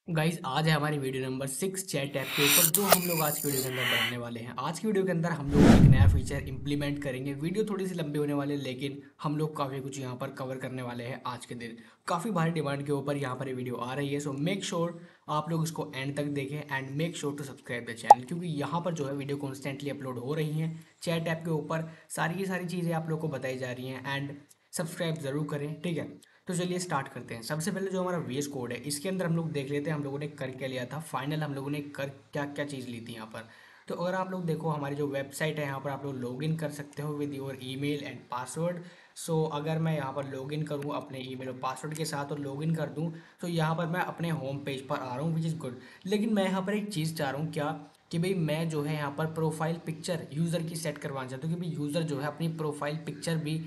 Guys आज है हमारी वीडियो नंबर 6 चैट ऐप के ऊपर जो हम लोग आज की वीडियो के अंदर बनाने वाले हैं। आज की वीडियो के अंदर हम लोग एक नया फीचर इंप्लीमेंट करेंगे। वीडियो थोड़ी सी लंबी होने वाली है लेकिन हम लोग काफ़ी कुछ यहाँ पर कवर करने वाले हैं आज के दिन। काफ़ी भारी डिमांड के ऊपर यहाँ पर ये वीडियो आ रही है, सो मेक श्योर आप लोग इसको एंड तक देखें and make sure to subscribe the channel, क्योंकि यहाँ पर जो है वीडियो कॉन्स्टेंटली अपलोड हो रही हैं चैट ऐप के ऊपर। सारी की सारी चीज़ें आप लोग को बताई जा रही हैं एंड सब्सक्राइब ज़रूर करें, ठीक है। तो चलिए स्टार्ट करते हैं। सबसे पहले जो हमारा वीएस कोड है इसके अंदर हम लोग देख लेते हैं हम लोगों ने कर क्या लिया था, फाइनल हम लोगों ने कर क्या क्या चीज़ ली थी यहाँ पर। तो अगर आप लोग देखो हमारी जो वेबसाइट है यहाँ पर आप लोग लॉगिन कर सकते हो with your email and password. So अगर मैं यहाँ पर लॉगिन करूँ अपने ईमेल और पासवर्ड के साथ और लॉगिन कर दूँ तो यहाँ पर मैं अपने होम पेज पर आ रहा हूँ, विच इज़ गुड। लेकिन मैं यहाँ पर एक चीज़ चाह रहा हूँ क्या, कि भाई मैं जो है यहाँ पर प्रोफाइल पिक्चर यूज़र की सेट करवाना चाहता हूँ कि भाई यूज़र जो है अपनी प्रोफाइल पिक्चर भी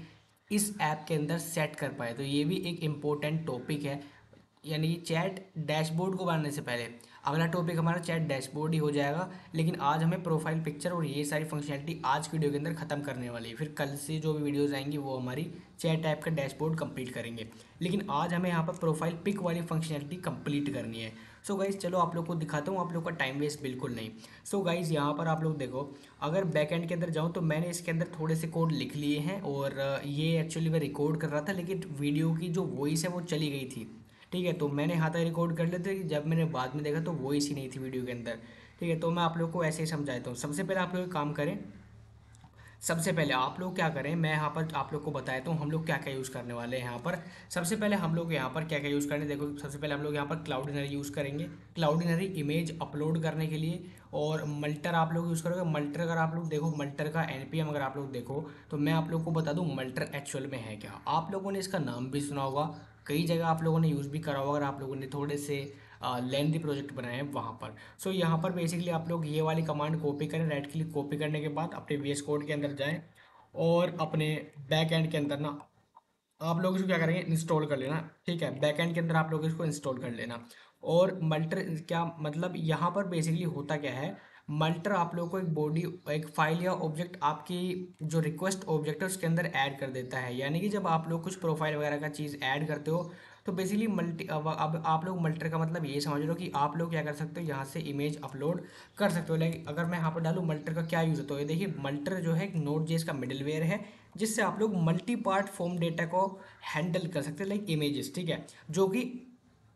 इस ऐप के अंदर सेट कर पाए। तो ये भी एक इम्पोर्टेंट टॉपिक है, यानी कि चैट डैशबोर्ड को बनाने से पहले अगला टॉपिक हमारा चैट डैशबोर्ड ही हो जाएगा। लेकिन आज हमें प्रोफाइल पिक्चर और ये सारी फंक्शनैलिटी आज की वीडियो के अंदर ख़त्म करने वाली है। फिर कल से जो भी वीडियोज़ आएंगी वो हमारी चैट ऐप का डैशबोर्ड कंप्लीट करेंगे, लेकिन आज हमें यहाँ पर प्रोफाइल पिक वाली फंक्शनैलिटी कंप्लीट करनी है। सो गाइज़ चलो आप लोग को दिखाता हूँ, आप लोग का टाइम वेस्ट बिल्कुल नहीं। सो गाइज़ यहाँ पर आप लोग देखो, अगर बैक एंड के अंदर जाऊँ तो मैंने इसके अंदर थोड़े से कोड लिख लिए हैं और ये एक्चुअली मैं रिकॉर्ड कर रहा था लेकिन वीडियो की जो वॉइस है वो चली गई थी, ठीक है। तो मैंने हाथ रिकॉर्ड कर लेते कि जब मैंने बाद में देखा तो वॉइस ही नहीं थी वीडियो के अंदर, ठीक है। तो मैं आप लोग को ऐसे ही समझाता हूँ। सबसे पहले आप लोग एक काम करें, सबसे पहले आप लोग क्या करें, मैं यहाँ पर आप लोग को बताया तो हम लोग क्या क्या यूज़ करने वाले हैं यहाँ पर। सबसे पहले हम लोग यहाँ पर क्या क्या यूज़ करें, देखो सबसे पहले हम लोग यहाँ पर क्लाउडिनरी यूज़ करेंगे। क्लाउडिनरी इमेज अपलोड करने के लिए। और मल्टर आप लोग यूज़ करोगे। मल्टर अगर आप लोग देखो, मल्टर का एनपीएम अगर आप लोग देखो तो मैं आप लोग को बता दूँ मल्टर एक्चुअल में है क्या। आप लोगों ने इसका नाम भी सुना होगा, कई जगह आप लोगों ने यूज़ भी करा होगा अगर आप लोगों ने थोड़े से लेंथी प्रोजेक्ट बनाए हैं वहाँ पर। सो यहाँ पर बेसिकली आप लोग ये वाली कमांड कॉपी करें, राइट क्लिक कॉपी करने के बाद अपने वीएस कोड के अंदर जाएं और अपने बैक एंड के अंदर ना आप लोग इसको क्या करेंगे, इंस्टॉल कर लेना, ठीक है। बैक एंड के अंदर आप लोग इसको इंस्टॉल कर लेना। और मल्टर क्या मतलब, यहाँ पर बेसिकली होता क्या है, मल्टर आप लोग को एक बॉडी एक फाइल या ऑब्जेक्ट आपकी जो रिक्वेस्ट ऑब्जेक्ट है उसके अंदर ऐड कर देता है। यानी कि जब आप लोग कुछ प्रोफाइल वगैरह का चीज़ ऐड करते हो तो बेसिकली मल्टी अब आप लोग मल्टर का मतलब ये समझ लो कि आप लोग क्या कर सकते हो, यहाँ से इमेज अपलोड कर सकते हो। लाइक अगर मैं यहाँ पर डालूँ मल्टर का क्या यूज़ होता है, ये देखिए मल्टर जो है एक नोड जेएस का मिडलवेयर है जिससे आप लोग मल्टी पार्ट फॉर्म डेटा को हैंडल कर सकते हैं, लाइक इमेजेस, ठीक है। जो कि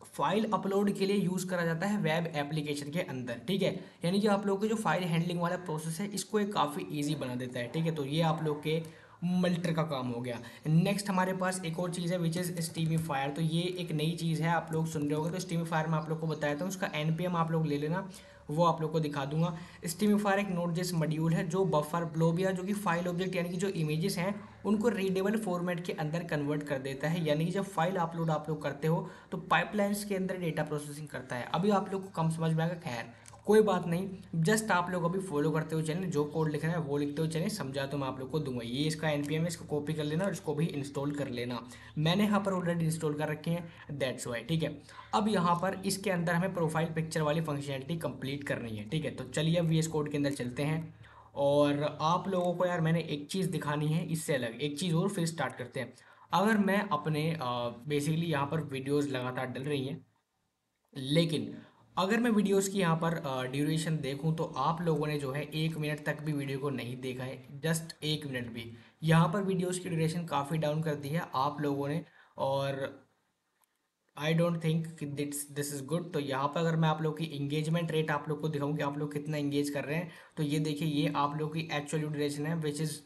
फाइल अपलोड के लिए यूज़ करा जाता है वेब एप्लीकेशन के अंदर, ठीक है। यानी कि आप लोग के जो फाइल हैंडलिंग वाला प्रोसेस है इसको एक काफ़ी ईजी बना देता है, ठीक है। तो ये आप लोग के मल्टर का काम हो गया। नेक्स्ट हमारे पास एक और चीज़ है विच इज़ स्टीमीफायर। तो ये एक नई चीज़ है, आप लोग सुन रहे होंगे। तो स्टीमीफायर मैं आप लोग को बताया था, उसका एनपीएम आप लोग ले लेना, वो आप लोग को दिखा दूंगा। स्टीमीफायर एक नोड जेएस मॉड्यूल है जो बफर ब्लोब या जो कि फाइल ऑब्जेक्ट यानी कि जो इमेजेस हैं उनको रीडेबल फॉर्मेट के अंदर कन्वर्ट कर देता है। यानी कि जब फाइल अपलोड आप लोग करते हो तो पाइपलाइंस के अंदर डेटा प्रोसेसिंग करता है। अभी आप लोग को कम समझ में आएगा, खैर कोई बात नहीं। जस्ट आप लोग अभी फॉलो करते हुए चलें, जो कोड लिख रहे हैं वो लिखते हुए चलें, समझा तो मैं आप लोग को दूंगा। ये इसका एनपीएम है, इसको कॉपी कर लेना और इसको भी इंस्टॉल कर लेना। मैंने यहाँ पर ऑलरेडी इंस्टॉल कर रखे हैं, दैट्स वाई, ठीक है। अब यहाँ पर इसके अंदर हमें प्रोफाइल पिक्चर वाली फंक्शनैलिटी कंप्लीट करनी है, ठीक है। तो चलिए अब वीएस कोड के अंदर चलते हैं। और आप लोगों को यार मैंने एक चीज़ दिखानी है, इससे अलग एक चीज़ और, फिर स्टार्ट करते हैं। अगर मैं अपने बेसिकली यहाँ पर वीडियोस लगातार डल रही हैं, लेकिन अगर मैं वीडियोस की यहाँ पर ड्यूरेशन देखूँ तो आप लोगों ने जो है 1 मिनट तक भी वीडियो को नहीं देखा है, जस्ट 1 मिनट भी। यहाँ पर वीडियोस की ड्यूरेशन काफ़ी डाउन कर दी है आप लोगों ने। और आई डोंट थिंक कि दिस इज़ गुड। तो यहाँ पर अगर मैं आप लोग की इंगेजमेंट रेट आप लोग को दिखाऊँ कि आप लोग कितना इंगेज कर रहे हैं, तो ये देखिए ये आप लोग की एक्चुअल ड्यूरेशन है विच इज़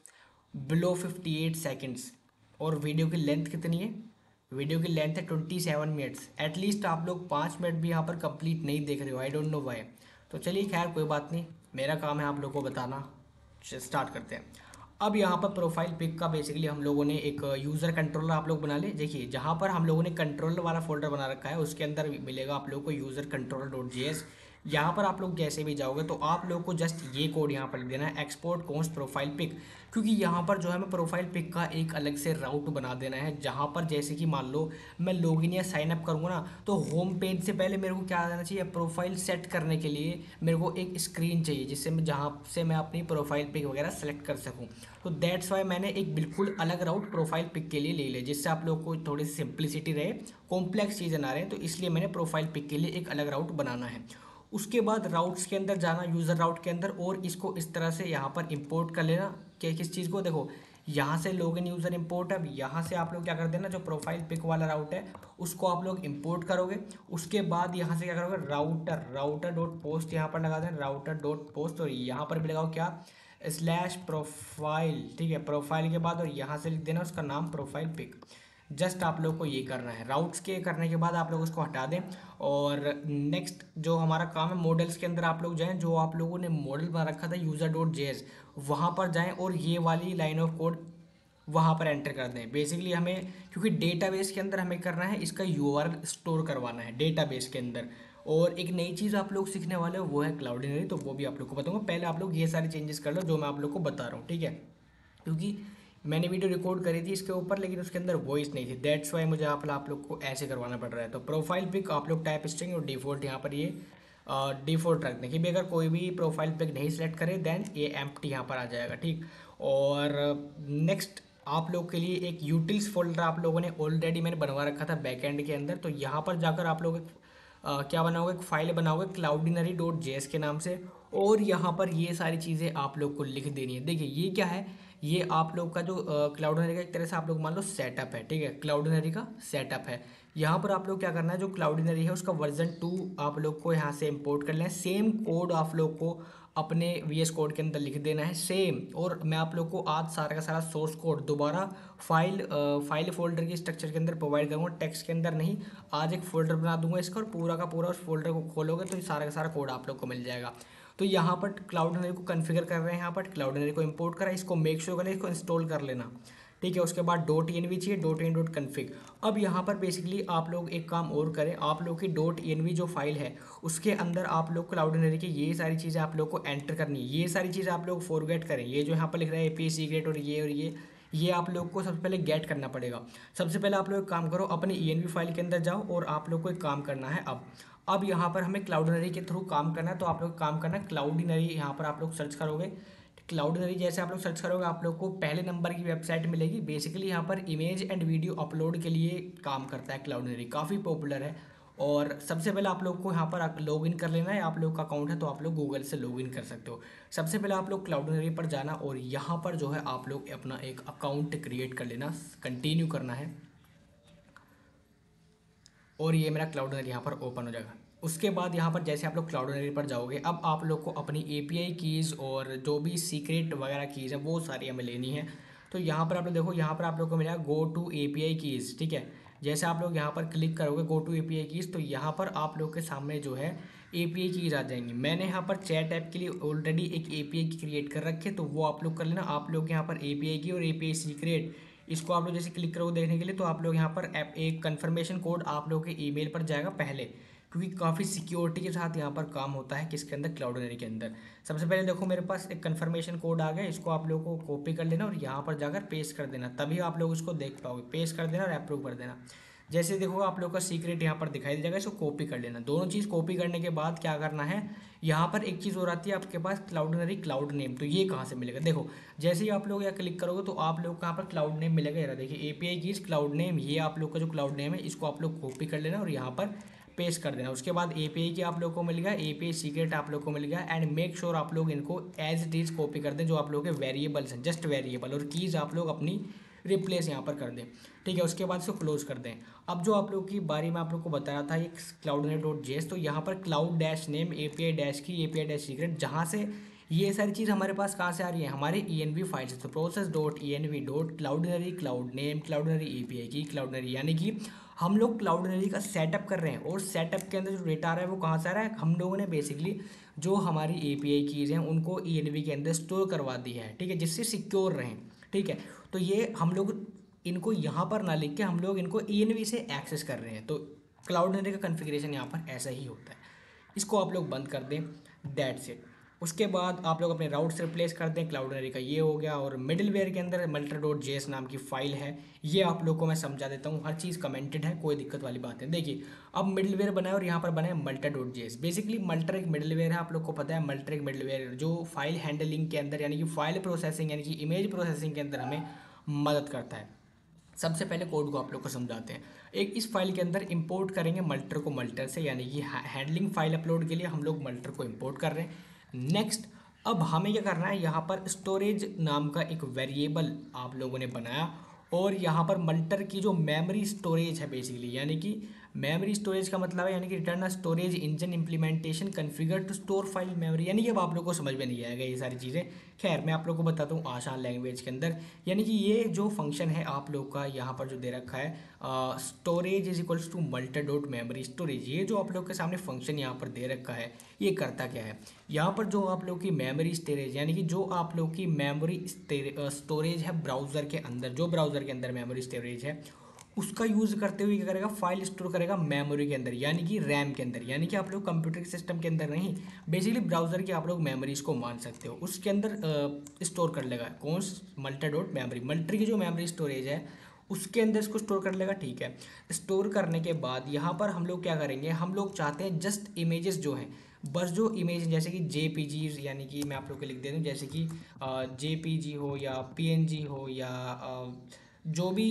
बिलो 58 सेकेंड्स। और वीडियो की लेंथ कितनी है, वीडियो की लेंथ है 27 मिनट्स। एटलीस्ट आप लोग 5 मिनट भी यहाँ पर कंप्लीट नहीं देख रहे हो, आई डोंट नो वाई। तो चलिए खैर कोई बात नहीं, मेरा काम है आप लोग को बताना। स्टार्ट करते हैं। अब यहाँ पर प्रोफाइल पिक का बेसिकली हम लोगों ने एक यूज़र कंट्रोलर आप लोग बना ले। देखिए जहाँ पर हम लोगों ने कंट्रोलर वाला फोल्डर बना रखा है उसके अंदर मिलेगा आप लोगों को यूज़र कंट्रोलर डॉट जेएस। यहाँ पर आप लोग जैसे भी जाओगे तो आप लोग को जस्ट ये कोड यहाँ पर लिख देना है, एक्सपोर्ट कॉन्स प्रोफाइल पिक। क्योंकि यहाँ पर जो है मैं प्रोफाइल पिक का एक अलग से राउट बना देना है, जहाँ पर जैसे कि मान लो मैं लॉगिन या साइन अप करूँगा ना, तो होम पेज से पहले मेरे को क्या आ जाना चाहिए, प्रोफाइल सेट करने के लिए मेरे को एक स्क्रीन चाहिए जिससे मैं जहाँ से मैं अपनी प्रोफाइल पिक वगैरह सेलेक्ट कर सकूँ। तो दैट्स वाई मैंने एक बिल्कुल अलग राउट प्रोफाइल पिक के लिए ले लिया, जिससे आप लोग को थोड़ी सी सिंप्लिसिटी रहे, कॉम्प्लेक्स चीज़ें ना रहे, तो इसलिए मैंने प्रोफाइल पिक के लिए एक अलग राउट बनाना है। उसके बाद राउट्स के अंदर जाना, यूज़र राउट के अंदर, और इसको इस तरह से यहाँ पर इंपोर्ट कर लेना। क्या किस चीज़ को, देखो यहाँ से लॉगिन यूज़र इंपोर्ट, अब यहाँ से आप लोग क्या कर देना, जो प्रोफाइल पिक वाला राउट है उसको आप लोग इंपोर्ट करोगे। उसके बाद यहाँ से क्या करोगे, राउटर राउटर डॉट पोस्ट यहाँ पर लगा देना, राउटर डॉट पोस्ट, और यहाँ पर भी लगाओ क्या, स्लैश प्रोफाइल, ठीक है, प्रोफाइल के बाद और यहाँ से लिख देना उसका नाम प्रोफाइल पिक। जस्ट आप लोग को ये करना है। राउट्स के करने के बाद आप लोग उसको हटा दें, और नेक्स्ट जो हमारा काम है, मॉडल्स के अंदर आप लोग जाएं, जो आप लोगों ने मॉडल बना रखा था यूज़र डॉट जेएस, वहाँ पर जाएं और ये वाली लाइन ऑफ कोड वहाँ पर एंटर कर दें। बेसिकली हमें, क्योंकि डेटाबेस के अंदर हमें करना है, इसका यूआरएल स्टोर करवाना है डेटाबेस के अंदर। और एक नई चीज़ आप लोग सीखने वाले हो वो है क्लाउडिनरी, तो वो भी आप लोग को बताऊंगा। पहले आप लोग ये सारे चेंजेस कर लो जो मैं आप लोग को बता रहा हूँ, ठीक है। क्योंकि मैंने वीडियो रिकॉर्ड करी थी इसके ऊपर, लेकिन उसके अंदर वॉइस नहीं थी, दैट्स वाई मुझे आप लोग को ऐसे करवाना पड़ रहा है। तो प्रोफाइल पिक आप लोग टाइप स्ट्रिंग और डिफ़ॉल्ट यहाँ पर ये डिफ़ॉल्ट रख दें कि भी अगर कोई भी प्रोफाइल पिक नहीं सेलेक्ट करे देन ये एम्प्टी यहाँ पर आ जाएगा, ठीक। और नेक्स्ट आप लोग के लिए एक यूटिल्स फोल्डर आप लोगों ने ऑलरेडी मैंने बनवा रखा था बैकएंड के अंदर, तो यहाँ पर जाकर आप लोग क्या बनाओगे, एक फाइल बनाओगे क्लाउडिनरी डॉट जेएस के नाम से, और यहाँ पर ये सारी चीज़ें आप लोग को लिख देनी है। देखिए ये क्या है, ये आप लोग का जो क्लाउडिनरी का एक तरह से आप लोग मान लो सेटअप है, ठीक है, क्लाउडिनरी का सेटअप है। यहाँ पर आप लोग क्या करना है, जो क्लाउडिनरी है उसका वर्जन 2 आप लोग को यहाँ से इंपोर्ट कर लेना है। सेम कोड आप लोग को अपने वीएस कोड के अंदर लिख देना है सेम। और मैं आप लोग को आज सारा का सारा सोर्स कोड दोबारा फाइल फोल्डर के स्ट्रक्चर के अंदर प्रोवाइड करूँगा, टेक्स्ट के अंदर नहीं। आज एक फोल्डर बना दूंगा इसका, और पूरा का पूरा उस फोल्डर को खोलोगे तो ये सारा का सारा कोड आप लोग को मिल जाएगा। तो यहाँ पर क्लाउडिनरी को कॉन्फ़िगर कर रहे हैं, यहाँ पर क्लाउडिनरी को इंपोर्ट करा, इसको मेक श्योर करें, इसको इंस्टॉल कर लेना, ठीक है। उसके बाद डॉट एन वी चाहिए, डॉट एन डॉट कन्फिग। अब यहाँ पर बेसिकली आप लोग एक काम और करें, आप लोग की डॉट एन वी जो फाइल है उसके अंदर आप लोग क्लाउडिनरी की ये सारी चीज़ें आप लोग को एंटर करनी है। ये सारी चीज़ें आप लोग फॉरगेट करें, ये जो यहाँ पर लिख रहा है एपीआई सीक्रेट और ये आप लोग को सबसे पहले गेट करना पड़ेगा। सबसे पहले आप लोग एक काम करो, अपने ENV फाइल के अंदर जाओ और आप लोग को एक काम करना है। अब यहाँ पर हमें क्लाउडिनरी के थ्रू काम करना है, तो आप लोग काम करना है क्लाउडिनरी, यहाँ पर आप लोग सर्च करोगे क्लाउडिनरी। जैसे आप लोग सर्च करोगे आप लोग को पहले नंबर की वेबसाइट मिलेगी। बेसिकली यहाँ पर इमेज एंड वीडियो अपलोड के लिए काम करता है क्लाउडिनरी, काफ़ी पॉपुलर है। और सबसे पहले आप लोग को यहाँ पर लॉगिन कर लेना है, आप लोग का अकाउंट है तो आप लोग गूगल से लॉगिन कर सकते हो। सबसे पहले आप लोग क्लाउडिनरी पर जाना और यहाँ पर जो है आप लोग अपना एक अकाउंट क्रिएट कर लेना, कंटिन्यू करना है, और ये मेरा क्लाउडिनरी यहाँ पर ओपन हो जाएगा। उसके बाद यहाँ पर जैसे आप लोग क्लाउडिनरी पर जाओगे, अब आप लोग को अपनी एपीआई कीज़ और जो भी सीक्रेट वगैरह कीज़ है वो सारी हमें लेनी है। तो यहाँ पर आप लोग देखो, यहाँ पर आप लोग को मिलेगा गो टू एपीआई कीज़, ठीक है। जैसे आप लोग यहाँ पर क्लिक करोगे गो टू एपीआई कीज़, तो यहाँ पर आप लोग के सामने जो है एपीआई कीज़ आ जाएंगी। मैंने यहाँ पर चैट ऐप के लिए ऑलरेडी एक एपीआई की क्रिएट कर रखी है, तो वो आप लोग कर लेना। आप लोग यहाँ पर एपीआई की और एपीआई सीक्रेट, इसको आप लोग जैसे क्लिक करोगे देखने के लिए, तो आप लोग यहाँ पर एक कन्फर्मेशन कोड आप लोग के ईमेल पर जाएगा पहले, क्योंकि काफ़ी सिक्योरिटी के साथ यहाँ पर काम होता है किसके अंदर, क्लाउडिनरी के अंदर। सबसे पहले देखो मेरे पास एक कन्फर्मेशन कोड आ गया, इसको आप लोगों को कॉपी कर लेना और यहाँ पर जाकर पेस्ट कर देना, तभी आप लोग इसको देख पाओगे। पेस्ट कर देना और अप्रूव कर देना। जैसे देखो आप लोग का सीक्रेट यहाँ पर दिखाई दे जाएगा, इसको कॉपी कर लेना। दोनों चीज़ कॉपी करने के बाद क्या करना है, यहाँ पर एक चीज़ और आती है आपके पास, क्लाउडिनरी क्लाउड नेम। तो ये कहाँ से मिलेगा, देखो जैसे ही आप लोग यहाँ क्लिक करोगे तो आप लोग को यहाँ पर क्लाउड नेम मिलेगा। यार देखिए एपीआई की क्लाउड नेम, ये आप लोग का जो क्लाउड नेम है इसको आप लोग कॉपी कर लेना और यहाँ पर पेस्ट कर देना। उसके बाद एपीआई की आप लोग को मिल गया, एपीआई सीक्रेट आप लोग को मिल गया, एंड मेक श्योर आप लोग इनको एज इट इज कॉपी कर दें, जो आप लोग के वेरिएबल्स हैं, जस्ट वेरिएबल, और कीज़ आप लोग अपनी रिप्लेस यहाँ पर कर दें, ठीक है। उसके बाद इसको क्लोज कर दें। अब जो आप लोग की बारी में आप लोग को बता रहा था ये क्लाउडिनरी डॉट जेएस, तो यहाँ पर cloud dash name API dash की एपीआई डैश सीक्रेट, जहाँ से ये सारी चीज़ हमारे पास कहाँ से आ रही है, हमारे ENV फाइल से। तो process dot ENV dot Cloudinary cloud name Cloudinary API key Cloudinary, यानी कि हम लोग क्लाउडिनरी का सेटअप कर रहे हैं, और सेटअप के अंदर जो डेटा आ रहा है वो कहाँ से आ रहा है, हम लोगों ने बेसिकली जो हमारी एपीआई कीज़ हैं उनको ENV के अंदर स्टोर करवा दी है, ठीक है, जिससे सिक्योर रहें, ठीक है। तो ये हम लोग इनको यहाँ पर ना लिख के हम लोग इनको ENV से एक्सेस कर रहे हैं। तो क्लाउडिनरी का कॉन्फ़िगरेशन यहाँ पर ऐसा ही होता है। इसको आप लोग बंद कर दें, दैट्स इट। उसके बाद आप लोग अपने राउट से रिप्लेस कर दें। क्लाउडनरी का ये हो गया। और मिडिलवेयर के अंदर multer.js नाम की फाइल है, ये आप लोग को मैं समझा देता हूँ, हर चीज़ कमेंटेड है, कोई दिक्कत वाली बात है। देखिए अब मिडिलवेयर बनाए और यहाँ पर बनाए multer.js। बेसिकली मल्टर एक मिडिलवेयर है, आप लोग को पता है मल्टर एक मिडिलवेयर जो फाइल हैंडलिंग के अंदर यानी कि फाइल प्रोसेसिंग यानी कि इमेज प्रोसेसिंग के अंदर हमें मदद करता है। सबसे पहले कोड को आप लोग को समझाते हैं। एक इस फाइल के अंदर इंपोर्ट करेंगे मल्टर को मल्टर से, यानी कि हैंडलिंग फाइल अपलोड के लिए हम लोग मल्टर को इंपोर्ट कर रहे हैं। नेक्स्ट अब हमें क्या करना है, यहाँ पर स्टोरेज नाम का एक वेरिएबल आप लोगों ने बनाया और यहाँ पर मल्टर की जो मेमोरी स्टोरेज है बेसिकली, यानी कि मेमोरी स्टोरेज का मतलब है यानी कि return storage engine implementation configure to store file memory, यानी कि अब आप लोग को समझ में नहीं आएगा ये सारी चीज़ें। खैर मैं आप लोग को बताता हूँ आसान लैंग्वेज के अंदर। यानी कि ये जो फंक्शन है आप लोग का यहाँ पर जो दे रखा है storage is equals to multer dot memory storage, ये जो आप लोग के सामने फंक्शन यहाँ पर दे रखा है ये करता क्या है, यहाँ पर जो आप लोग की मेमोरी स्टोरेज यानी कि जो आप लोग की मेमोरी स्टोरेज है ब्राउज़र के अंदर, जो ब्राउज़र के अंदर मेमोरी स्टोरेज है उसका यूज़ करते हुए क्या करेगा, फाइल स्टोर करेगा मेमोरी के अंदर यानी कि रैम के अंदर, यानी कि आप लोग कंप्यूटर के सिस्टम के अंदर नहीं, बेसिकली ब्राउज़र की आप लोग मेमोरीज को मान सकते हो, उसके अंदर स्टोर कर लेगा। कौन मल्टर डॉट मेमोरी, मल्टर की जो मेमोरी स्टोरेज है उसके अंदर इसको स्टोर कर लेगा। ठीक है, स्टोर करने के बाद यहाँ पर हम लोग क्या करेंगे, हम लोग चाहते हैं जस्ट इमेजेस जो हैं, बस जो इमेज जैसे कि जेपीजी, यानी कि मैं आप लोग को लिख दे दूँ जैसे कि जेपीजी हो या पीएनजी हो या जो भी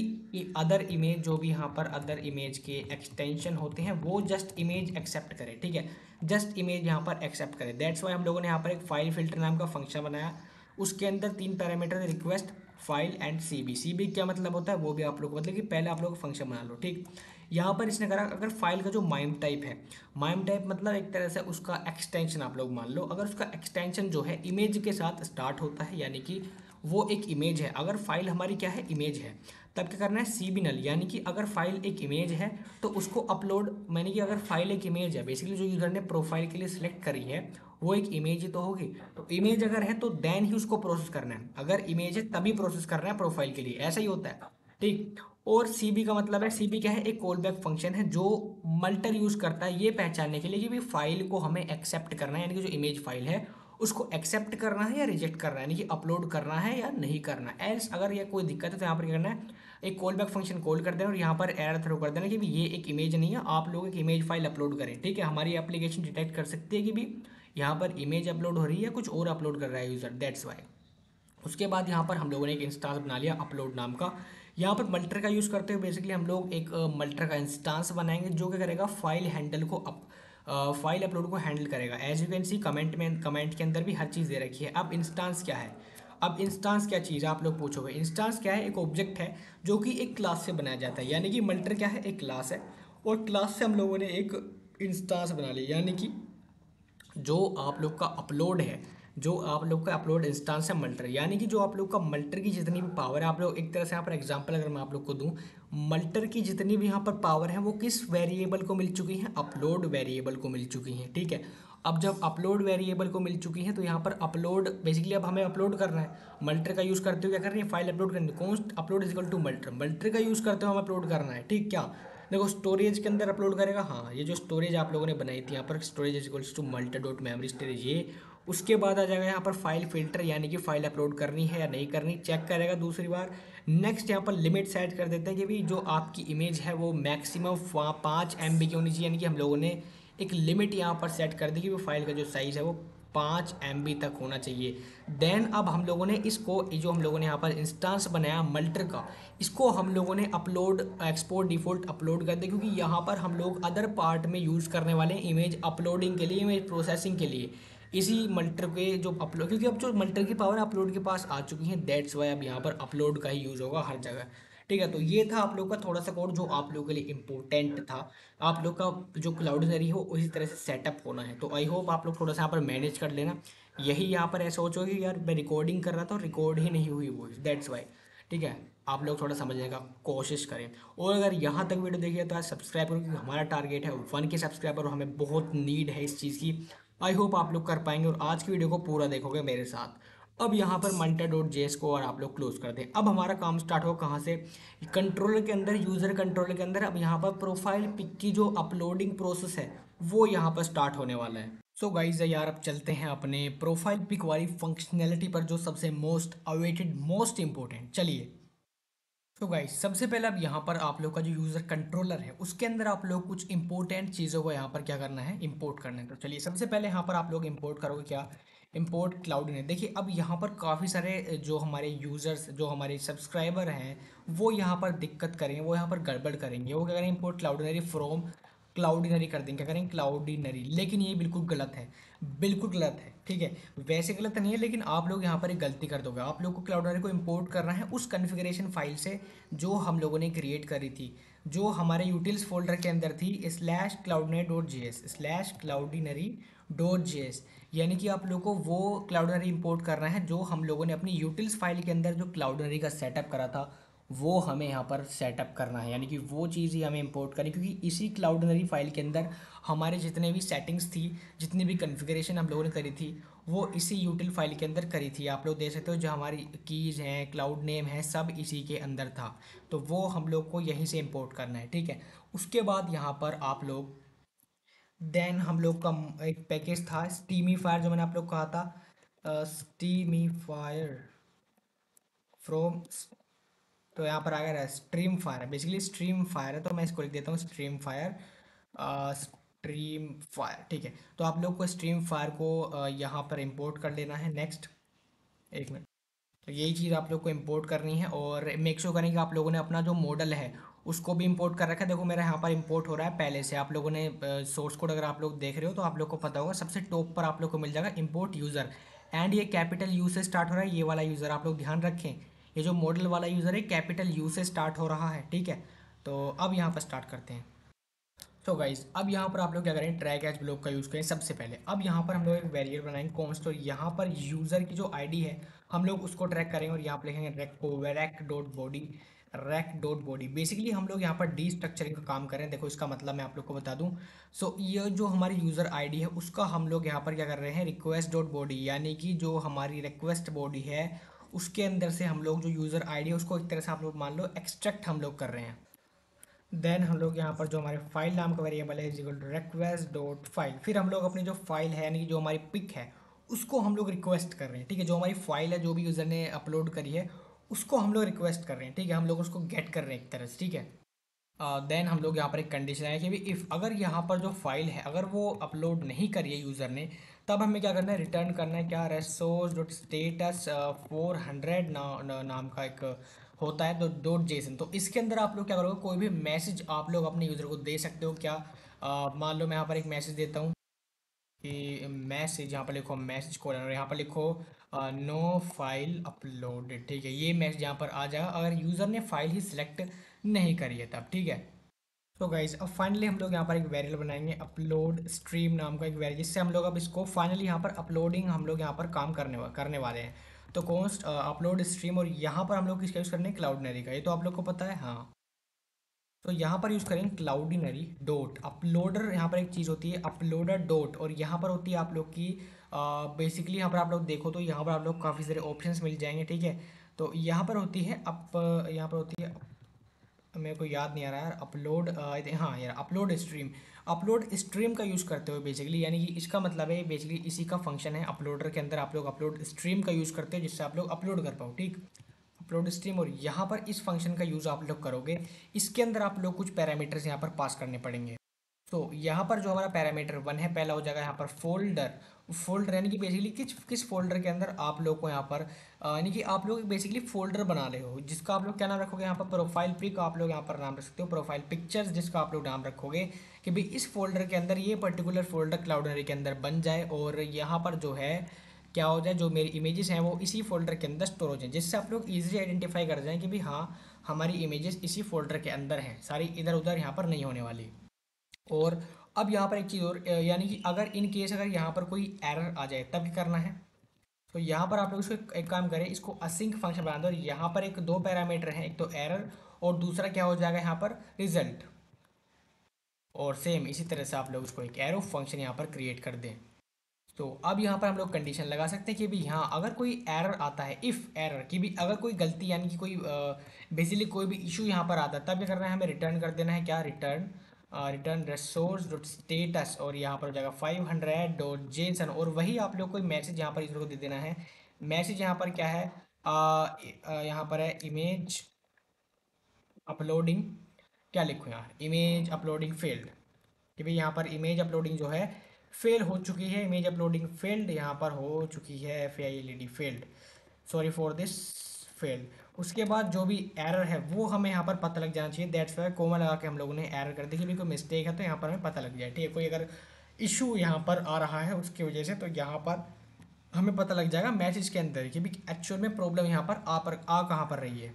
अदर इमेज, जो भी यहाँ पर अदर इमेज के एक्सटेंशन होते हैं वो जस्ट इमेज एक्सेप्ट करें। ठीक है, जस्ट इमेज यहाँ पर एक्सेप्ट करें। दैट्स वाई हम लोगों ने यहाँ पर एक फाइल फिल्टर नाम का फंक्शन बनाया, उसके अंदर 3 parameter request file and CB. CB क्या मतलब होता है वो भी आप लोग को, मतलब कि पहले आप लोग फंक्शन बना लो। ठीक, यहाँ पर इसने करा अगर फाइल का जो माइम टाइप है, माइम टाइप मतलब एक तरह से उसका एक्सटेंशन आप लोग मान लो, अगर उसका एक्सटेंशन जो है इमेज के साथ स्टार्ट होता है यानी कि वो एक इमेज है, अगर फाइल हमारी क्या है इमेज है, तब क्या करना है सीबी नल, यानी कि अगर फाइल एक इमेज है तो उसको अपलोड, मैंने कि अगर फाइल एक इमेज है बेसिकली जो यूज़र ने प्रोफाइल के लिए सिलेक्ट करी है वो एक इमेज ही तो होगी, तो इमेज अगर है तो देन ही उसको प्रोसेस करना है, अगर इमेज है तभी प्रोसेस करना है प्रोफाइल के लिए, ऐसा ही होता है। ठीक, और सीबी का मतलब है, सीबी क्या है, एक कॉल बैक फंक्शन है जो मल्टर यूज़ करता है ये पहचानने के लिए कि भी फाइल को हमें एक्सेप्ट करना है, यानी कि जो इमेज फाइल है उसको एक्सेप्ट करना है या रिजेक्ट करना है, यानी कि अपलोड करना है या नहीं करना है। एल्स अगर ये कोई दिक्कत है तो यहाँ पर क्या करना है, एक कॉल बैक फंक्शन कॉल कर देना और यहाँ पर एरर थ्रो कर देना कि भी ये एक इमेज नहीं है, आप लोग एक इमेज फाइल अपलोड करें। ठीक है, हमारी एप्लीकेशन डिटेक्ट कर सकती है कि भी यहाँ पर इमेज अपलोड हो रही है, कुछ और अपलोड कर रहा है यूज़र, दैट्स वाई। उसके बाद यहाँ पर हम लोगों ने एक इंस्टांस बना लिया अपलोड नाम का। यहाँ पर मल्टर का यूज़ करते हुए बेसिकली हम लोग एक मल्टर का इंस्टांस बनाएंगे जो क्या करेगा, फाइल हैंडल को फाइल अपलोड को हैंडल करेगा। As you can see comment के अंदर भी हर चीज़ दे रखी है। अब इंस्टांस क्या है, अब इंस्टांस क्या चीज़ है आप लोग पूछोगे। इंस्टांस क्या है, एक ऑब्जेक्ट है जो कि एक क्लास से बनाया जाता है, यानी कि मल्टर क्या है, एक क्लास है और क्लास से हम लोगों ने एक इंस्टांस बना लिया, यानी कि जो आप लोग का अपलोड है, जो आप लोग का अपलोड इंस्टांस है मल्टर, यानी कि जो आप लोग का मल्टर की जितनी भी पावर है, आप लोग एक तरह से यहाँ पर एग्जांपल अगर मैं आप लोग को दूं, मल्टर की जितनी भी यहाँ पर पावर है वो किस वेरिएबल को मिल चुकी हैं, अपलोड वेरिएबल को मिल चुकी हैं। ठीक है, अब जब अपलोड वेरिएबल को मिल चुकी हैं तो यहाँ पर अपलोड बेसिकली अब हमें अपलोड करना है, मल्टर का यूज़ करते हुए क्या करनी है, फाइल अपलोड करनी है। कौन अपलोड इज इक्वल टू मल्टर, मल्टर का यूज़ करते हुए हमें अपलोड करना है। ठीक, क्या देखो स्टोरेज के अंदर अपलोड करेगा, हाँ ये जो स्टोरेज आप लोगों ने बनाई थी यहाँ पर storage is equals to multer dot memory storage, ये उसके बाद आ जाएगा यहाँ पर फाइल फिल्टर, यानी कि फाइल अपलोड करनी है या नहीं करनी चेक करेगा दूसरी बार। नेक्स्ट यहाँ पर लिमिट सेट कर देते हैं कि भाई जो आपकी इमेज है वो मैक्सिमम 5 MB की होनी चाहिए, यानी कि हम लोगों ने एक लिमिट यहाँ पर सेट कर दी कि वो फाइल का जो साइज़ है वो 5 MB तक होना चाहिए। देन अब हम लोगों ने इसको जो हम लोगों ने यहाँ पर इंस्टांस बनाया मल्टर का, इसको हम लोगों ने अपलोड एक्सपोर्ट डिफ़ॉल्ट अपलोड कर दिया, क्योंकि यहाँ पर हम लोग अदर पार्ट में यूज़ करने वाले हैं इमेज अपलोडिंग के लिए, इमेज प्रोसेसिंग के लिए, इसी मल्टर के जो अपलोड, क्योंकि अब जो मल्टर की पावर अपलोड के पास आ चुकी है, दैट्स वाई अब यहाँ पर अपलोड का ही यूज़ होगा हर जगह। ठीक है, तो ये था आप लोग का थोड़ा सा कोड जो आप लोगों के लिए इम्पोर्टेंट था। आप लोग का जो क्लाउडनरी हो उसी तरह से सेटअप होना है, तो आई होप आप लोग थोड़ा सा यहाँ पर मैनेज कर लेना। यही यहाँ पर ऐसा सोचो कि यार मैं रिकॉर्डिंग कर रहा था और रिकॉर्ड ही नहीं हुई वॉइस, दैट्स वाई। ठीक है, आप लोग थोड़ा समझने का कोशिश करें, और अगर यहाँ तक वीडियो देखिए तो आज सब्सक्राइब करो, क्योंकि हमारा टारगेट है 1 के सब्सक्राइबर और हमें बहुत नीड है इस चीज़ की। आई होप आप लोग कर पाएंगे और आज की वीडियो को पूरा देखोगे मेरे साथ। अब यहाँ पर multer.js को और आप लोग क्लोज कर दें। अब हमारा काम स्टार्ट हो कहाँ से, कंट्रोलर के अंदर, यूज़र कंट्रोलर के अंदर। अब यहाँ पर प्रोफाइल पिक की जो अपलोडिंग प्रोसेस है वो यहाँ पर स्टार्ट होने वाला है। सो गाइज यार अब चलते हैं अपने प्रोफाइल पिक वाली फंक्शनैलिटी पर, जो सबसे मोस्ट अवेटेड मोस्ट इंपॉर्टेंट। चलिए। तो गाइस सबसे पहले अब यहाँ पर आप लोग का जो यूज़र कंट्रोलर है उसके अंदर आप लोग कुछ इंपॉर्टेंट चीज़ों को यहाँ पर क्या करना है, इंपोर्ट करना है। तो चलिए सबसे पहले यहाँ पर आप लोग इंपोर्ट करोगे क्या, इंपोर्ट क्लाउडनेट। देखिए अब यहाँ पर काफ़ी सारे जो हमारे यूज़र्स जो हमारे सब्सक्राइबर हैं वो यहाँ पर दिक्कत करेंगे, वो यहाँ पर गड़बड़ करेंगे। वो क्या करेंगे, इंपोर्ट क्लाउडनरी फ्रॉम क्लाउडिनरी कर देंगे, क्या करेंगे क्लाउडिनरी। लेकिन ये बिल्कुल गलत है, बिल्कुल गलत है, ठीक है। वैसे गलत नहीं है, लेकिन आप लोग यहाँ पर एक गलती कर दोगे। आप लोग को क्लाउडिनरी को इंपोर्ट करना है उस कॉन्फ़िगरेशन फाइल से जो हम लोगों ने क्रिएट करी थी, जो हमारे यूटिल्स फोल्डर के अंदर थी, /cloudinary.js। यानी कि आप लोग को वो क्लाउडनरी इंपोर्ट करना है जो हम लोगों ने अपनी यूटिल्स फाइल के अंदर जो क्लाउडनरी का सेटअप करा था, वो हमें यहाँ पर सेटअप करना है। यानी कि वो चीज़ ही हमें इंपोर्ट करनी, क्योंकि इसी क्लाउडनरी फाइल के अंदर हमारे जितने भी सेटिंग्स थी, जितनी भी कॉन्फ़िगरेशन हम लोगों ने करी थी, वो इसी यूटिल फाइल के अंदर करी थी। आप लोग देख सकते हो जो हमारी कीज़ हैं, क्लाउड नेम है, सब इसी के अंदर था। तो वो हम लोग को यहीं से इंपोर्ट करना है, ठीक है। उसके बाद यहाँ पर आप लोग देन हम लोग का एक पैकेज था स्टीमीफायर, जो मैंने आप लोग कहा था स्टीमीफायर फ्रॉम। तो यहाँ पर आ गया स्ट्रीम फायर है, बेसिकली स्ट्रीम फायर है, तो मैं इसको लिख देता हूँ स्ट्रीम फायर। स्ट्रीम फायर, ठीक है। तो आप लोग को स्ट्रीम फायर को यहाँ पर इंपोर्ट कर लेना है। नेक्स्ट, एक मिनट। तो यही चीज़ आप लोग को इंपोर्ट करनी है, और मेक श्योर करें कि आप लोगों ने अपना जो मॉडल है उसको भी इंपोर्ट कर रखा है। देखो मेरा यहाँ पर इंपोर्ट हो रहा है पहले से। आप लोगों ने सोर्स कोड अगर आप लोग देख रहे हो तो आप लोग को पता होगा, सबसे टॉप पर आप लोग को मिल जाएगा इंपोर्ट यूज़र, एंड ये कैपिटल यू से स्टार्ट हो रहा है। ये वाला यूज़र आप लोग ध्यान रखें, ये जो मॉडल वाला यूज़र है कैपिटल यू से स्टार्ट हो रहा है, ठीक है। तो अब यहाँ पर स्टार्ट करते हैं। तो गाइज अब यहाँ पर आप लोग क्या करें, ट्रैक एज ब्लॉक का यूज़ करें सबसे पहले। अब यहाँ पर हम लोग एक वेरिएबल बनाएंगे कॉन्स्ट, और यहाँ पर यूज़र की जो आईडी है हम लोग उसको ट्रैक करेंगे, और यहाँ पर लिखेंगे रैक डॉट बॉडी। बेसिकली हम लोग यहाँ पर डी स्ट्रक्चरिंग का काम करें। देखो इसका मतलब मैं आप लोग को बता दूँ। सो ये जो हमारी यूज़र आईडी है उसका हम लोग यहाँ पर क्या कर रहे हैं, रिक्वेस्ट डॉट बॉडी, यानी कि जो हमारी रिक्वेस्ट बॉडी है उसके अंदर से हम लोग जो यूज़र आईडी है उसको एक तरह से आप लोग मान लो एक्सट्रैक्ट हम लोग कर रहे हैं। देन हम लोग यहाँ पर जो हमारे फाइल नाम का वेरिएबल है equal to request dot file, फिर हम लोग अपनी जो फाइल है यानी कि जो हमारी पिक है उसको हम लोग रिक्वेस्ट कर रहे हैं, ठीक है। जो हमारी फाइल है जो भी यूज़र ने अपलोड करी है उसको हम लोग रिक्वेस्ट कर रहे हैं, ठीक है। हम लोग उसको गेट कर रहे हैं एक तरह से, ठीक है। देन हम लोग यहाँ पर एक कंडीशन है कि भी इफ़ अगर यहाँ पर जो फाइल है अगर वो अपलोड नहीं करी है यूज़र ने, तब हमें क्या करना है, रिटर्न करना है क्या, resource डॉट स्टेटस 400 नाम का एक होता है तो .json। तो इसके अंदर आप लोग क्या करोगे, कोई भी मैसेज आप लोग अपने यूज़र को दे सकते हो क्या। मान लो मैं यहाँ पर एक मैसेज देता हूँ कि मैसेज, यहाँ पर लिखो मैसेज कोलन, और यहाँ पर लिखो नो फाइल अपलोडेड, ठीक है। ये मैसेज यहाँ पर आ जाएगा अगर यूज़र ने फाइल ही सिलेक्ट नहीं करी है तब, ठीक है। तो गाइज अब फाइनली हम लोग यहाँ पर एक वेरिएबल बनाएंगे अपलोड स्ट्रीम नाम का एक वेरिएबल, जिससे हम लोग अब इसको फाइनली यहाँ पर अपलोडिंग हम लोग यहाँ पर काम करने वाले हैं। तो कॉन्स्ट अपलोड स्ट्रीम, और यहाँ पर हम लोग किसका यूज़ करने हैं, क्लाउडनरी का। ये तो आप लोग को पता है, हाँ। तो यहाँ पर यूज़ करेंगे क्लाउडिनरी डॉट अपलोडर। यहाँ पर एक चीज़ होती है अपलोडर डॉट, और यहाँ पर होती है आप लोग की बेसिकली यहाँ पर आप लोग देखो तो यहाँ पर आप लोग काफ़ी सारे ऑप्शंस मिल जाएंगे, ठीक है। तो यहाँ पर होती है यहाँ पर होती है, मेरे को याद नहीं आ रहा यार, अपलोड हाँ यार, अपलोड स्ट्रीम का यूज़ करते हो बेसिकली, यानी कि इसका मतलब है बेसिकली इसी का फंक्शन है अपलोडर के अंदर। आप लोग अपलोड स्ट्रीम का यूज़ करते हो जिससे आप लोग अपलोड कर पाओ, ठीक। अपलोड स्ट्रीम, और यहाँ पर इस फंक्शन का यूज़ आप लोग करोगे, इसके अंदर आप लोग कुछ पैरामीटर्स यहाँ पर पास करने पड़ेंगे। तो यहाँ पर जो हमारा पैरामीटर 1 है, पहला हो जाएगा यहाँ पर फोल्डर यानी कि बेसिकली किस किस फोल्डर के अंदर आप लोग को यहाँ पर यानी कि आप लोग बेसिकली फोल्डर बना रहे हो, जिसका आप लोग क्या नाम रखोगे, यहाँ पर प्रोफाइल पिक आप लोग यहाँ पर नाम रख सकते हो, प्रोफाइल पिक्चर्स जिसका आप लोग नाम रखोगे कि भाई इस फोल्डर के अंदर ये पर्टिकुलर फोल्डर क्लाउडनरी के अंदर बन जाए, और यहाँ पर जो है क्या हो जाए, जो मेरी इमेजेस हैं वो इसी फोल्डर के अंदर स्टोर हो जाए, जिससे आप लोग ईजिली आइडेंटिफाई कर जाएं कि भाई हाँ हमारी इमेजेस इसी फोल्डर के अंदर हैं, सारी इधर उधर यहाँ पर नहीं होने वाली। और अब यहाँ पर एक चीज़ और, यानी कि अगर इन केस अगर यहाँ पर कोई एरर आ जाए तब क्या करना है। तो यहाँ पर आप लोग इसको एक काम करें, इसको असिंक फंक्शन बना दो, और यहाँ पर एक दो पैरामीटर हैं, एक तो एरर और दूसरा क्या हो जाएगा यहाँ पर रिजल्ट। और सेम इसी तरह से आप लोग इसको एक एरो फंक्शन यहाँ पर क्रिएट कर दें। तो अब यहाँ पर हम लोग कंडीशन लगा सकते हैं कि भी हाँ अगर कोई एरर आता है, इफ़ एरर की भी अगर कोई गलती यानी कि कोई बेसिकली कोई भी इशू यहाँ पर आता है, तब क्या करना है, हमें रिटर्न कर देना है क्या, return return resource dot status और यहाँ पर हो जाएगा 500 डॉट जेसन और वही आप लोग को मैसेज यहाँ पर यूजर को दे देना है। मैसेज यहाँ पर क्या है, यहाँ पर है इमेज अपलोडिंग, क्या लिखूँ यार, इमेज अपलोडिंग फेल्ड, कि भाई यहाँ पर इमेज अपलोडिंग जो है फेल हो चुकी है, इमेज अपलोडिंग फेल्ड यहाँ पर हो चुकी है, FAILD failed, sorry for this failed. उसके बाद जो भी एरर है वो हमें यहाँ पर पता लग जाना चाहिए, दैट्स वाई कोमा लगा के हम लोगों ने एरर कर दी कि भी कोई मिस्टेक है तो यहाँ पर हमें पता लग जाए, ठीक है। कोई अगर इशू यहाँ पर आ रहा है उसकी वजह से तो यहाँ पर हमें पता लग जाएगा मैसेज के अंदर कि भी एक्चुअल में प्रॉब्लम यहाँ पर आ कहाँ पर रही है।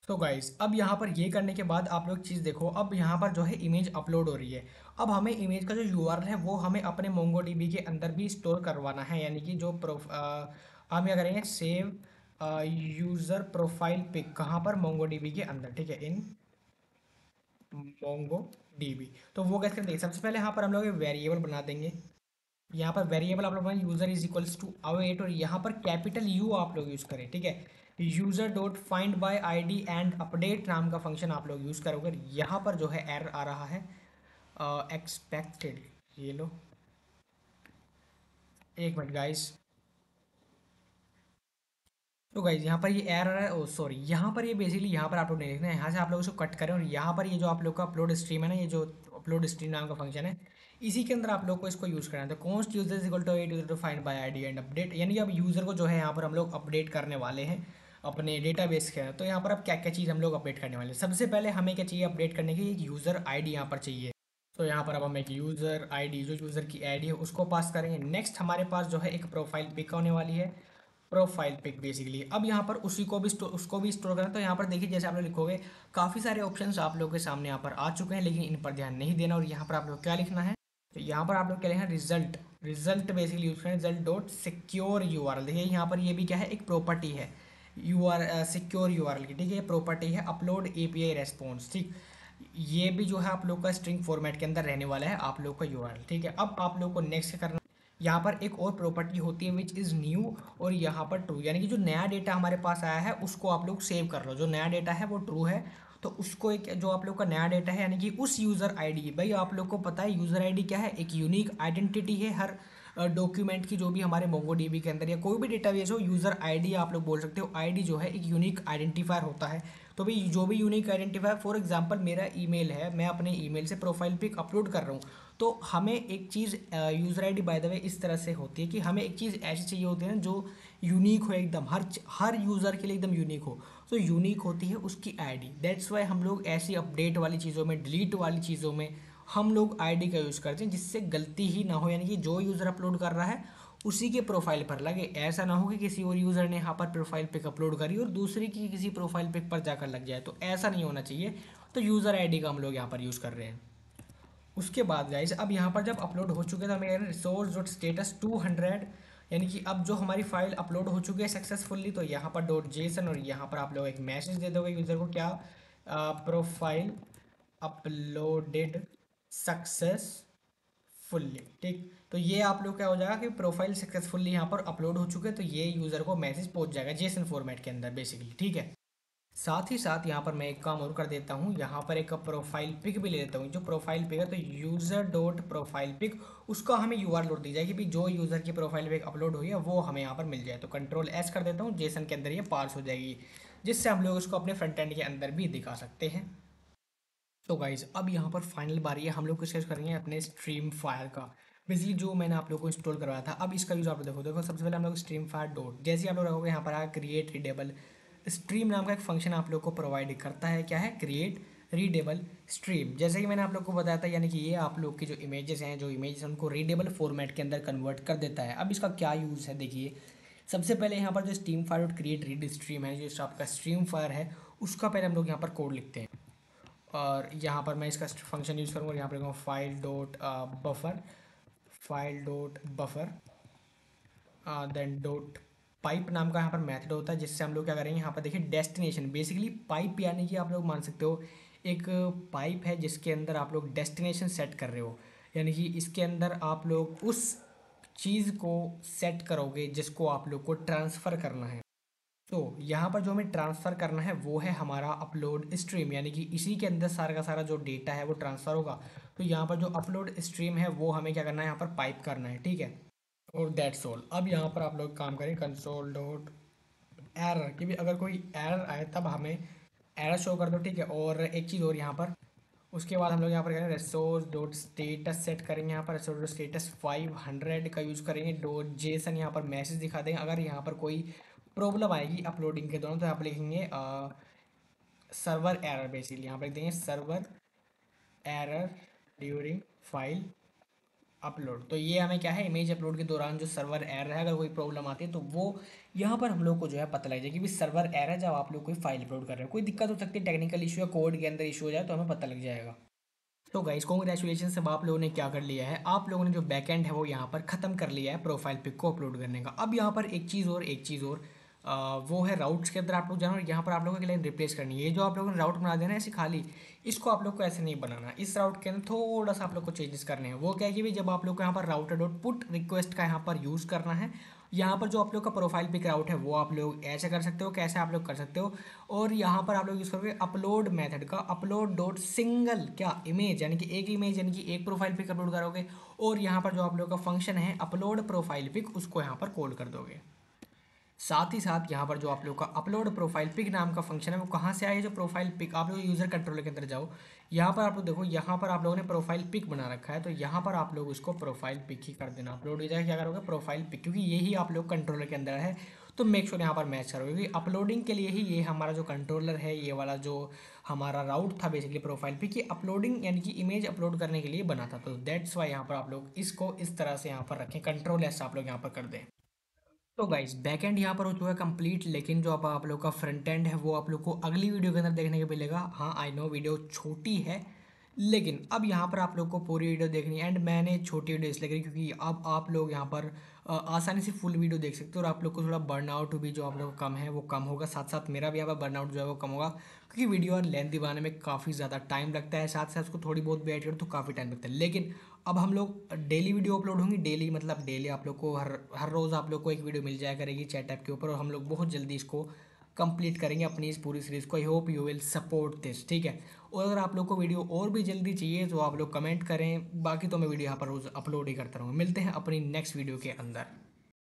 तो गाइस अब यहाँ पर ये करने के बाद आप लोग चीज़ देखो, अब यहाँ पर जो है इमेज अपलोड हो रही है। अब हमें इमेज का जो यूआरएल है वो हमें अपने मोंगोडीबी के अंदर भी स्टोर करवाना है, यानी कि जो हम क्या करेंगे, सेव यूज़र प्रोफाइल पिक, कहाँ पर, मोंगोडीबी के अंदर, ठीक है, इन मोंगोडीबी। तो वो कैसे करेंगे, सबसे पहले यहाँ पर हम लोग वेरिएबल बना देंगे। यहाँ पर वेरिएबल आप लोग user is equals to await और यहाँ पर कैपिटल यू आप लोग यूज़ करें, ठीक है। User dot find by ID and update नाम का फंक्शन आप लोग यूज़ करोगे। यहाँ पर जो है एरर आ रहा है एक्सपेक्टेड, ये लो एक मिनट गाइस। तो गाइज यहाँ पर ये एरर है, ओ सॉरी, यहाँ पर ये बेसिकली यहाँ पर आप लोग नहीं देखना है, यहाँ से आप लोग इसको कट करें और यहाँ पर ये जो आप लोग का अपलोड स्ट्रीम है ना, ये जो अपलोड स्ट्रीम नाम का फंक्शन है, इसी के अंदर आप लोग को इसको यूज़ करना है। तो const user is equal to at user to find by ID and update, यानी कि अब यूज़र को जो है यहाँ पर हम लोग अपडेट करने वाले हैं अपने डेटाबेस के। तो यहाँ पर अब क्या क्या चीज़ हम लोग अपडेट करने वाले हैं, सबसे पहले हमें क्या चाहिए अपडेट करने की, एक यूज़र आई यहाँ पर चाहिए। तो यहाँ पर अब हम एक यूज़र आईडी, जो यूज़र की आईडी है उसको पास करेंगे। नेक्स्ट हमारे पास जो है एक प्रोफाइल पिक होने वाली है, प्रोफाइल पिक बेसिकली। अब यहाँ पर उसी को भी उसको भी स्टोर करना। तो यहाँ पर देखिए जैसे आप लोग लिखोगे काफ़ी सारे ऑप्शंस आप लोगों के सामने यहाँ पर आ चुके हैं, लेकिन इन पर ध्यान नहीं देना। और यहाँ पर आप लोग क्या लिखना है, तो यहाँ पर आप लोग क्या लिखना है, रिजल्ट, रिजल्ट बेसिकली यूज करें, रिजल्ट डॉट सिक्योर यूआरएल। देखिए यहाँ पर ये भी क्या है, एक प्रॉपर्टी है सिक्योर यूआरएल की, ठीक है, ये प्रॉपर्टी है अपलोड एपीआई रेस्पॉन्स, ठीक। ये भी जो है आप लोग का स्ट्रिंग फॉर्मेट के अंदर रहने वाला है आप लोग का यूआरएल, ठीक है। अब आप लोग को नेक्स्ट करना, यहाँ पर एक और प्रॉपर्टी होती है विच इज़ न्यू और यहाँ पर ट्रू, यानी कि जो नया डेटा हमारे पास आया है उसको आप लोग सेव कर लो। जो नया डेटा है वो ट्रू है तो उसको, एक जो आप लोग का नया डेटा है यानी कि उस यूज़र आईडी, भाई आप लोग को पता है यूज़र आईडी क्या है, एक यूनिक आइडेंटिटी है हर डॉक्यूमेंट की, जो भी हमारे मोंगोडीबी के अंदर या कोई भी डेटाबेस हो, यूज़र आईडी आप लोग बोल सकते हो। आईडी जो है एक यूनिक आइडेंटिफायर होता है। तो भाई जो भी यूनिक आइडेंटिफायर, फॉर एग्जांपल मेरा ईमेल है, मैं अपने ईमेल से प्रोफाइल पिक अपलोड कर रहा हूँ, तो हमें एक चीज़ user ID by the way इस तरह से होती है कि हमें एक चीज़ ऐसी चाहिए होती है ना जो यूनिक हो एकदम, हर यूज़र के लिए एकदम यूनिक हो। तो यूनिक होती है उसकी आईडी, दैट्स वाई हम लोग ऐसी अपडेट वाली चीज़ों में, डिलीट वाली चीज़ों में हम लोग आईडी का यूज़ करते हैं, जिससे गलती ही ना हो, यानी कि जो यूज़र अपलोड कर रहा है उसी के प्रोफाइल पर लगे। ऐसा ना हो कि किसी और यूज़र ने यहाँ पर प्रोफाइल पिक अपलोड करी और दूसरी की किसी प्रोफाइल पिक पर जाकर लग जाए, तो ऐसा नहीं होना चाहिए। तो यूज़र आईडी का हम लोग यहाँ पर यूज़ कर रहे हैं। उसके बाद गाइस अब यहाँ पर जब अपलोड हो चुके तो हमें रिसोर्स डॉट स्टेटस 200, यानी कि अब जो हमारी फाइल अपलोड हो चुकी है सक्सेसफुल्ली, तो यहाँ पर डॉट जेसन और यहाँ पर आप लोग एक मैसेज दे दोगे यूज़र को, क्या, प्रोफाइल अपलोडेड सक्सेसफुल्ली, ठीक। तो ये आप लोग क्या हो जाएगा कि प्रोफाइल सक्सेसफुल्ली यहाँ पर अपलोड हो चुके हैं, तो ये यूज़र को मैसेज पहुँच जाएगा जेसन फॉर्मेट के अंदर बेसिकली, ठीक है। साथ ही साथ यहाँ पर मैं एक काम और कर देता हूँ, यहाँ पर एक प्रोफाइल पिक भी ले लेता हूँ। जो प्रोफाइल पिक है तो यूज़र डॉट प्रोफाइल पिक, उसका हमें यूआरएल लोड दी जाएगी भी जो यूज़र की प्रोफाइल पिक अपलोड हुई है वो हमें यहाँ पर मिल जाए। तो कंट्रोल एस कर देता हूँ, जेसन के अंदर ये पार्स हो जाएगी, जिससे हम लोग उसको अपने फ्रंट एंड के अंदर भी दिखा सकते हैं। तो गाइज अब यहाँ पर फाइनल बारी है, हम लोग डिस्कस करेंगे अपने स्ट्रीम फायर का, बेसिकली जो मैंने आप लोग को इंस्टॉल करवाया था। अब इसका यूज़ आप लोग देखो देखो सबसे पहले हम लोग स्ट्रीम फायर डॉट, जैसे ही आप लोग रखोगे यहाँ पर आया क्रिएट रीडेबल स्ट्रीम नाम का एक फंक्शन आप लोग को प्रोवाइड करता है, क्या है, क्रिएट रीडेबल स्ट्रीम। जैसे कि मैंने आप लोग को बताया था, यानी कि ये आप लोग की जो इमेजेस हैं, जो इमेजेस हैं उनको रीडेबल फॉर्मेट के अंदर कन्वर्ट कर देता है। अब इसका क्या यूज़ है देखिए, सबसे पहले यहाँ पर जो stream fire dot create read stream है, जो आपका स्ट्रीम फायर है, उसका पहले हम लोग यहाँ पर कोड लिखते हैं। और यहाँ पर मैं इसका फंक्शन यूज़ करूँगा, यहाँ पर लिखूँगा file dot buffer, file dot buffer then dot pipe नाम का यहाँ पर मेथड होता है, जिससे हम लोग क्या करेंगे, यहाँ पर देखिए डेस्टिनेशन, बेसिकली पाइप यानी कि आप लोग मान सकते हो एक पाइप है जिसके अंदर आप लोग डेस्टिनेशन सेट कर रहे हो, यानी कि इसके अंदर आप लोग उस चीज़ को सेट करोगे जिसको आप लोग को ट्रांसफ़र करना है। तो यहाँ पर जो हमें ट्रांसफ़र करना है वो है हमारा अपलोड स्ट्रीम, यानी कि इसी के अंदर सारा का सारा जो डेटा है वो ट्रांसफ़र होगा। तो यहाँ पर जो अपलोड स्ट्रीम है वो हमें क्या करना है, यहाँ पर पाइप करना है, ठीक है। और दैट्स ऑल। अब यहाँ पर आप लोग काम करें कंसोल डॉट एरर कि भी अगर कोई एरर आए तब हमें एरर शो कर दो, ठीक है। और एक चीज़ और यहाँ पर, उसके बाद हम लोग यहाँ पर करेंगे रिसोर्स डॉट स्टेटस सेट करेंगे, यहाँ पर रिसोर्स डॉट स्टेटस 500 का यूज़ करेंगे। डॉट जेसन यहाँ पर मैसेज दिखा देंगे अगर यहाँ पर कोई प्रॉब्लम आएगी अपलोडिंग के दौरान, तो यहाँ पर लिखेंगे सर्वर एरर, बेसिकली यहाँ पर लिख देंगे server error during file upload. तो ये हमें क्या है, इमेज अपलोड के दौरान जो सर्वर एरर है अगर कोई प्रॉब्लम आती है तो वो यहाँ पर हम लोग को जो है पता लग जाएगी कि सर्वर एरर है, जब आप लोग कोई फाइल अपलोड कर रहे हो। कोई दिक्कत हो सकती है, टेक्निकल इशू या कोड के अंदर इशू हो जाए तो हमें पता लग जाएगा। तो गाइस कॉन्ग्रेचुलेशन, सब आप लोगों ने क्या कर लिया है, आप लोगों ने जो बैकएंड है वो यहाँ पर ख़त्म कर लिया है प्रोफाइल पिक को अपलोड करने का। अब यहाँ पर एक चीज़ और वो है राउट्स के अंदर आप लोग जाना और यहाँ पर आप लोगों को एक लाइन रिप्लेस करनी है। ये जो आप लोगों ने राउट बना देना है ऐसे खाली, इसको आप लोग को ऐसे नहीं बनाना। इस राउट के अंदर थोड़ा सा आप लोग को चेंजेस करने हैं। वो क्या है कि भाई जब आप लोग को यहाँ पर राउटर डॉट पुट रिक्वेस्ट का यहाँ पर यूज़ करना है, यहाँ पर जो आप लोग का प्रोफाइल पिक राउट है वो आप लोग ऐसे कर सकते हो, कैसे आप लोग कर सकते हो। और यहाँ पर आप लोग यूज़ करोगे अपलोड मेथड का अपलोड डॉट सिंगल क्या इमेज, यानी कि एक इमेज यानी कि एक प्रोफाइल पिक अपलोड करोगे। और यहाँ पर जो आप लोग का फंक्शन है अपलोड प्रोफाइल पिक, उसको यहाँ पर कॉल कर दोगे। साथ ही साथ यहाँ पर जो आप लोग का अपलोड प्रोफाइल पिक नाम का फंक्शन है वो कहाँ से आया है, जो प्रोफाइल पिक आप लोग यूज़र कंट्रोलर के अंदर जाओ, यहाँ पर आप लोग देखो, यहाँ पर आप लोगों ने प्रोफाइल पिक बना रखा है, तो यहाँ पर आप लोग उसको प्रोफाइल पिक ही कर देना। अपलोड हो जाएगा, क्या करोगे प्रोफाइल पिक, क्योंकि यही आप लोग कंट्रोलर के अंदर है। तो मेक श्योर यहाँ पर मैच करोगे, क्योंकि अपलोडिंग के लिए ही ये हमारा जो कंट्रोलर है, ये वाला जो हमारा राउट था बेसिकली प्रोफाइल पिक, ये अपलोडिंग यानी कि इमेज अपलोड करने के लिए बना था। तो दैट्स वाई यहाँ पर आप लोग इसको इस तरह से यहाँ पर रखें, कंट्रोल एस आप लोग यहाँ पर कर दें। तो गाइस बैक एंड यहाँ पर हो चुका है कंप्लीट, लेकिन जो आप लोग का फ्रंट एंड है वो आप लोग को अगली वीडियो के अंदर देखने को मिलेगा। हाँ आई नो वीडियो छोटी है, लेकिन अब यहाँ पर आप लोग को पूरी वीडियो देखनी है। एंड मैंने छोटी वीडियो इसलिए करी क्योंकि अब आप लोग यहाँ पर आसानी से फुल वीडियो देख सकते हो और आप लोग को थोड़ा बर्नआउट भी जो आप लोग का कम है वो कम होगा। साथ साथ मेरा भी यहाँ पर बर्नआउट जो है वो कम होगा, क्योंकि वीडियो और लेंथी बनाने में काफ़ी ज़्यादा टाइम लगता है, साथ साथ उसको थोड़ी बहुत भी एड करो तो काफ़ी टाइम लगता है। लेकिन अब हम लोग डेली वीडियो अपलोड होंगी, डेली मतलब डेली आप लोग को हर हर रोज़ आप लोग को एक वीडियो मिल जाया करेगी चैट ऐप के ऊपर, और हम लोग बहुत जल्दी इसको कंप्लीट करेंगे अपनी इस पूरी सीरीज़ को। I hope you will support this, ठीक है। और अगर आप लोग को वीडियो और भी जल्दी चाहिए तो आप लोग कमेंट करें, बाकी तो मैं वीडियो यहाँ पर रोज़ अपलोड ही करता रहूँगा। मिलते हैं अपनी नेक्स्ट वीडियो के अंदर।